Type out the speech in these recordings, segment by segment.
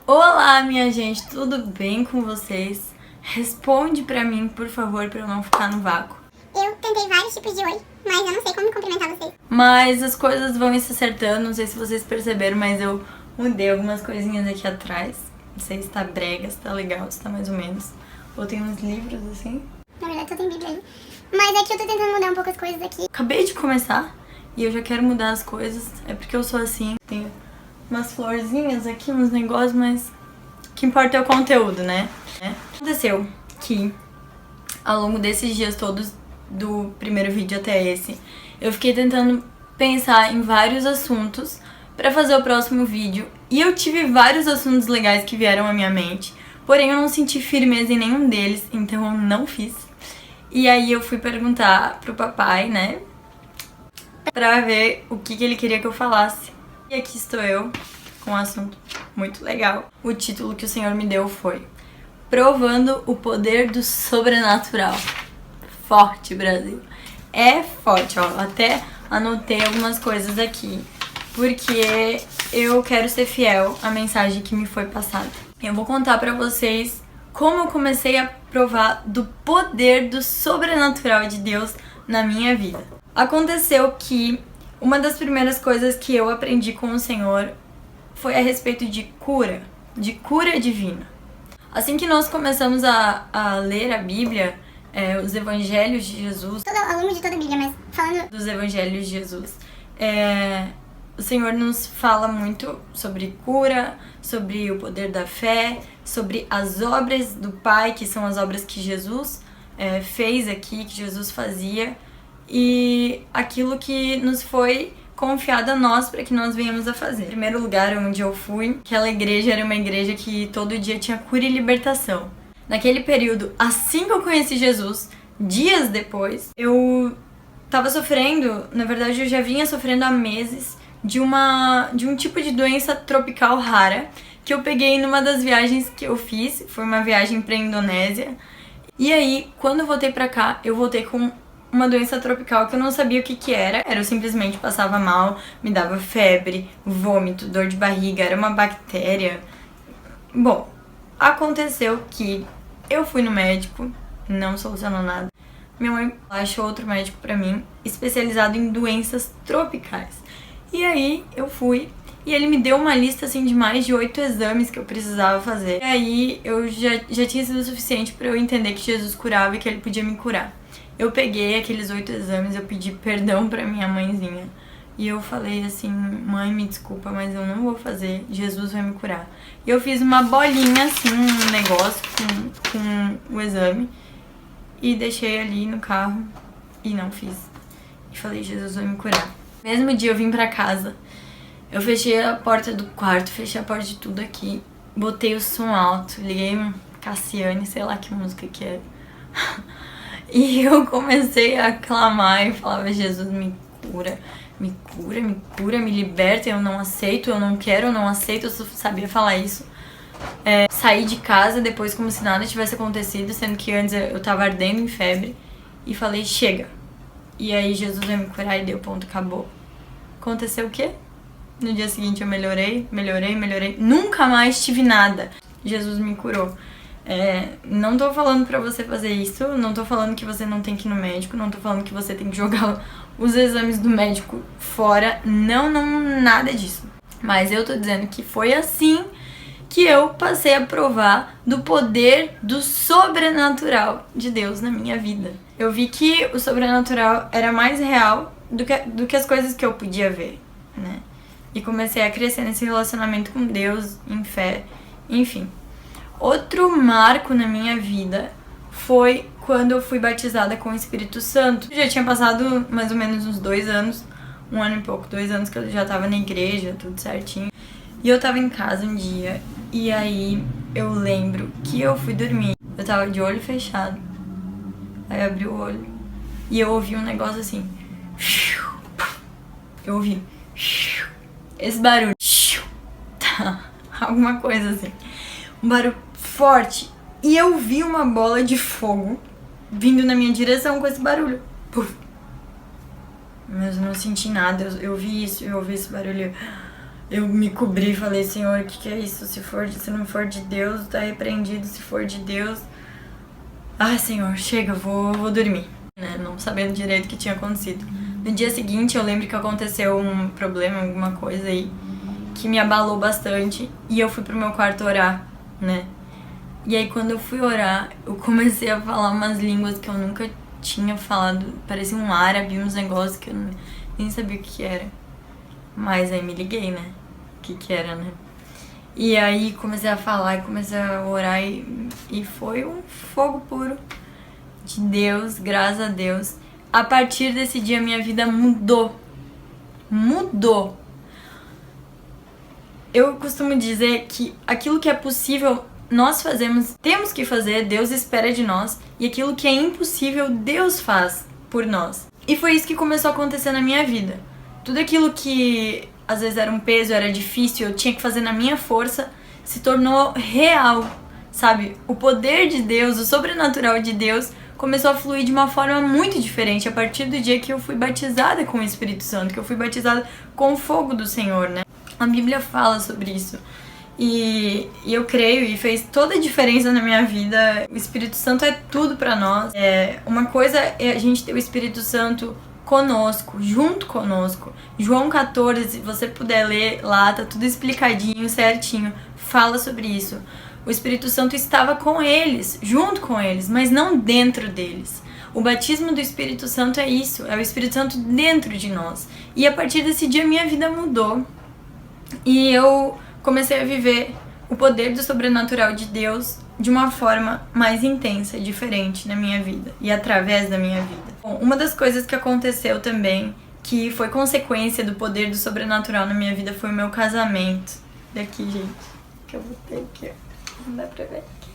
Olá, minha gente, tudo bem com vocês? Responde pra mim, por favor, pra eu não ficar no vácuo. Eu tentei vários tipos de oi, mas eu não sei como cumprimentar vocês. Mas as coisas vão se acertando, não sei se vocês perceberam, mas eu mudei algumas coisinhas aqui atrás. Não sei se tá brega, se tá legal, se tá mais ou menos. Ou tem uns livros assim. Na verdade, só tem Bíblia ali. Mas é que eu tô tentando mudar um pouco as coisas aqui. Acabei de começar e eu já quero mudar as coisas. É porque eu sou assim. Tenho umas florzinhas aqui, uns negócios, mas o que importa é o conteúdo, né? Aconteceu que ao longo desses dias todos, do primeiro vídeo até esse, eu fiquei tentando pensar em vários assuntos pra fazer o próximo vídeo. E eu tive vários assuntos legais que vieram à minha mente, porém eu não senti firmeza em nenhum deles, então eu não fiz. E aí eu fui perguntar pro papai, né, pra ver o que ele queria que eu falasse. E aqui estou eu com um assunto muito legal. O título que o Senhor me deu foi Provando o Poder do Sobrenatural. Forte, Brasil. É forte, ó. Até anotei algumas coisas aqui, porque eu quero ser fiel à mensagem que me foi passada. Eu vou contar pra vocês como eu comecei a provar do poder do sobrenatural de Deus na minha vida. Aconteceu que uma das primeiras coisas que eu aprendi com o Senhor foi a respeito de cura divina. Assim que nós começamos a ler a Bíblia, os evangelhos de Jesus, Ao longo de toda a Bíblia, mas falando dos evangelhos de Jesus, o Senhor nos fala muito sobre cura, sobre o poder da fé, sobre as obras do Pai, que são as obras que Jesus fez aqui, que Jesus fazia, e aquilo que nos foi confiado a nós para que nós venhamos a fazer. O primeiro lugar onde eu fui, aquela igreja era uma igreja que todo dia tinha cura e libertação. Naquele período, assim que eu conheci Jesus, dias depois, eu tava sofrendo, na verdade eu já vinha sofrendo há meses, de um tipo de doença tropical rara, que eu peguei numa das viagens que eu fiz, foi uma viagem pra Indonésia. E aí, quando eu voltei pra cá, eu voltei com uma doença tropical que eu não sabia o que era. Eu simplesmente passava mal, me dava febre, vômito, dor de barriga, era uma bactéria. Bom, aconteceu que eu fui no médico, não solucionou nada. Minha mãe achou outro médico pra mim, especializado em doenças tropicais. E aí eu fui e ele me deu uma lista assim de mais de 8 exames que eu precisava fazer. E aí eu já tinha sido o suficiente pra eu entender que Jesus curava e que ele podia me curar. Eu peguei aqueles 8 exames, eu pedi perdão pra minha mãezinha. E eu falei assim, mãe, me desculpa, mas eu não vou fazer, Jesus vai me curar. E eu fiz uma bolinha, assim, um negócio com o exame. E deixei ali no carro e não fiz. E falei, Jesus vai me curar. Mesmo dia eu vim pra casa. Eu fechei a porta do quarto, fechei a porta de tudo aqui. Botei o som alto, liguei Cassiane, sei lá que música que é. E eu comecei a clamar e falava, Jesus, me cura, me cura, me cura, me liberta, eu não aceito, eu não quero, eu não aceito, eu só sabia falar isso. Saí de casa depois como se nada tivesse acontecido, sendo que antes eu tava ardendo em febre, e falei, chega. E aí Jesus vai me curar e deu ponto, acabou. Aconteceu o quê? No dia seguinte eu melhorei, nunca mais tive nada. Jesus me curou. Não tô falando pra você fazer isso, não tô falando que você não tem que ir no médico, não tô falando que você tem que jogar os exames do médico fora, não, nada disso. Mas eu tô dizendo que foi assim que eu passei a provar do poder do sobrenatural de Deus na minha vida. Eu vi que o sobrenatural era mais real do que as coisas que eu podia ver, né? E comecei a crescer nesse relacionamento com Deus, em fé, enfim. Outro marco na minha vida foi quando eu fui batizada com o Espírito Santo. Já tinha passado mais ou menos uns 2 anos, 1 ano e pouco, 2 anos que eu já tava na igreja, tudo certinho. E eu tava em casa um dia, e aí eu lembro que eu fui dormir. Eu tava de olho fechado, aí eu abri o olho e eu ouvi um negócio assim. Eu ouvi esse barulho, alguma coisa assim, um barulho forte, e eu vi uma bola de fogo vindo na minha direção com esse barulho. Puf. Mas eu não senti nada, eu vi isso, eu ouvi esse barulho. eu me cobri e falei, Senhor, o que é isso? Se não for de Deus, tá repreendido. Se for de Deus, ai, Senhor, chega, vou dormir, né? Não sabendo direito o que tinha acontecido. No dia seguinte, eu lembro que aconteceu um problema, alguma coisa aí, que me abalou bastante. E eu fui pro meu quarto orar, né? E aí, quando eu fui orar, eu comecei a falar umas línguas que eu nunca tinha falado. Parecia um árabe, uns negócios que eu nem sabia o que era. Mas aí me liguei, né? O que era, né? E aí comecei a falar e comecei a orar e foi um fogo puro de Deus, graças a Deus. A partir desse dia minha vida mudou. Mudou. Eu costumo dizer que aquilo que é possível nós fazemos, temos que fazer, Deus espera de nós. E aquilo que é impossível, Deus faz por nós. E foi isso que começou a acontecer na minha vida. Tudo aquilo que às vezes era um peso, era difícil, eu tinha que fazer na minha força, se tornou real, sabe? O poder de Deus, o sobrenatural de Deus começou a fluir de uma forma muito diferente a partir do dia que eu fui batizada com o Espírito Santo, que eu fui batizada com o fogo do Senhor, né? A Bíblia fala sobre isso. E eu creio, e fez toda a diferença na minha vida. O Espírito Santo é tudo pra nós. Uma coisa é a gente ter o Espírito Santo conosco, junto conosco. João 14, se você puder ler lá, tá tudo explicadinho, certinho. Fala sobre isso. O Espírito Santo estava com eles, junto com eles, mas não dentro deles. O batismo do Espírito Santo é isso, é o Espírito Santo dentro de nós. E a partir desse dia minha vida mudou. E eu comecei a viver o poder do sobrenatural de Deus de uma forma mais intensa, diferente na minha vida e através da minha vida. Bom, uma das coisas que aconteceu também, que foi consequência do poder do sobrenatural na minha vida, foi o meu casamento. Daqui, gente, que eu botei aqui, ó. Não dá pra ver aqui.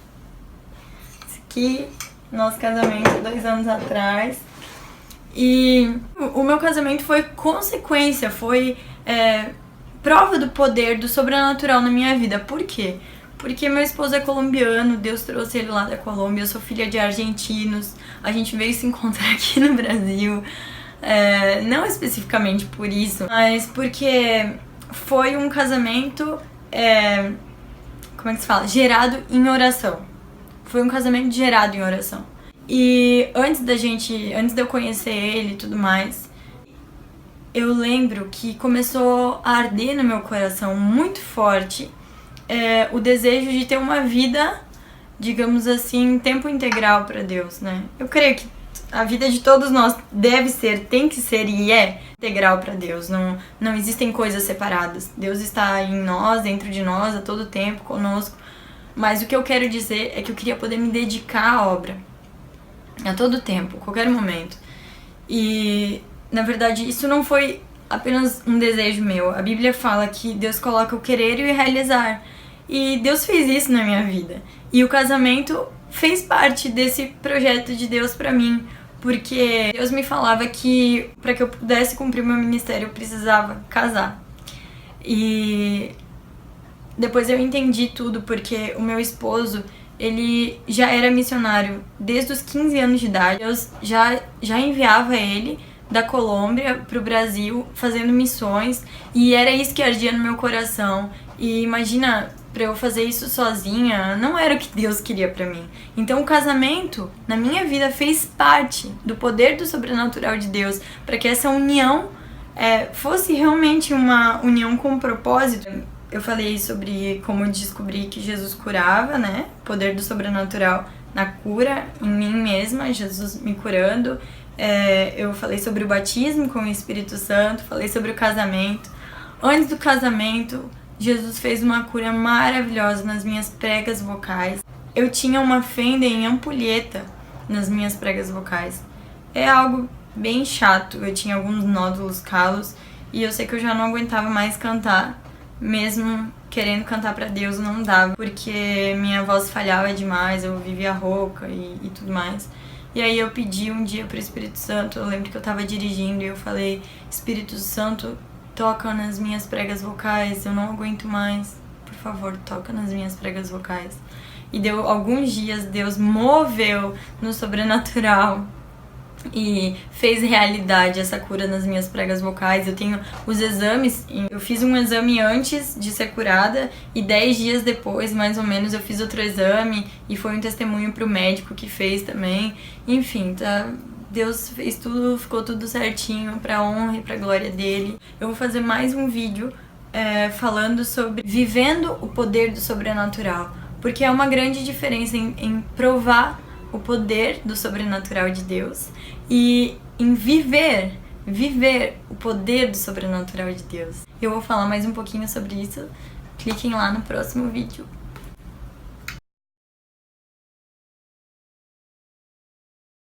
Esse aqui, nosso casamento 2 anos atrás. E o meu casamento foi consequência, foi prova do poder do sobrenatural na minha vida. Por quê? Porque meu esposo é colombiano, Deus trouxe ele lá da Colômbia, eu sou filha de argentinos, a gente veio se encontrar aqui no Brasil, não especificamente por isso, mas porque foi um casamento, como é que se fala? Gerado em oração. Foi um casamento gerado em oração. E antes de eu conhecer ele e tudo mais, eu lembro que começou a arder no meu coração muito forte o desejo de ter uma vida, digamos assim, tempo integral para Deus, né? Eu creio que a vida de todos nós deve ser, tem que ser e é integral para Deus. Não existem coisas separadas. Deus está em nós, dentro de nós, a todo tempo, conosco. Mas o que eu quero dizer é que eu queria poder me dedicar à obra a todo tempo, a qualquer momento. E na verdade, isso não foi apenas um desejo meu. A Bíblia fala que Deus coloca o querer e o realizar. E Deus fez isso na minha vida. E o casamento fez parte desse projeto de Deus pra mim. Porque Deus me falava que para que eu pudesse cumprir meu ministério, eu precisava casar. E depois eu entendi tudo, porque o meu esposo, ele já era missionário desde os 15 anos de idade. Deus já enviava ele da Colômbia pro Brasil fazendo missões, e era isso que ardia no meu coração. E imagina, pra eu fazer isso sozinha, não era o que Deus queria pra mim. Então o casamento na minha vida fez parte do poder do sobrenatural de Deus, para que essa união fosse realmente uma união com propósito. Eu falei sobre como eu descobri que Jesus curava, né? O poder do sobrenatural na cura, em mim mesma, Jesus me curando. Eu falei sobre o batismo com o Espírito Santo, falei sobre o casamento. Antes do casamento, Jesus fez uma cura maravilhosa nas minhas pregas vocais. Eu tinha uma fenda em ampulheta nas minhas pregas vocais. É algo bem chato, eu tinha alguns nódulos calos e eu sei que eu já não aguentava mais cantar. Mesmo querendo cantar pra Deus, não dava, porque minha voz falhava demais, eu vivia rouca e tudo mais. E aí eu pedi um dia pro Espírito Santo, eu lembro que eu tava dirigindo e eu falei: Espírito Santo, toca nas minhas pregas vocais, eu não aguento mais, por favor, toca nas minhas pregas vocais. E deu alguns dias, Deus moveu no sobrenatural e fez realidade essa cura nas minhas pregas vocais. Eu tenho os exames, eu fiz um exame antes de ser curada e 10 dias depois, mais ou menos, eu fiz outro exame e foi um testemunho pro médico que fez também. Enfim, tá? Deus fez tudo, ficou tudo certinho pra honra e pra glória dele. Eu vou fazer mais um vídeo falando sobre vivendo o poder do sobrenatural, porque é uma grande diferença em provar o poder do sobrenatural de Deus e em viver o poder do sobrenatural de Deus. Eu vou falar mais um pouquinho sobre isso. Cliquem lá no próximo vídeo.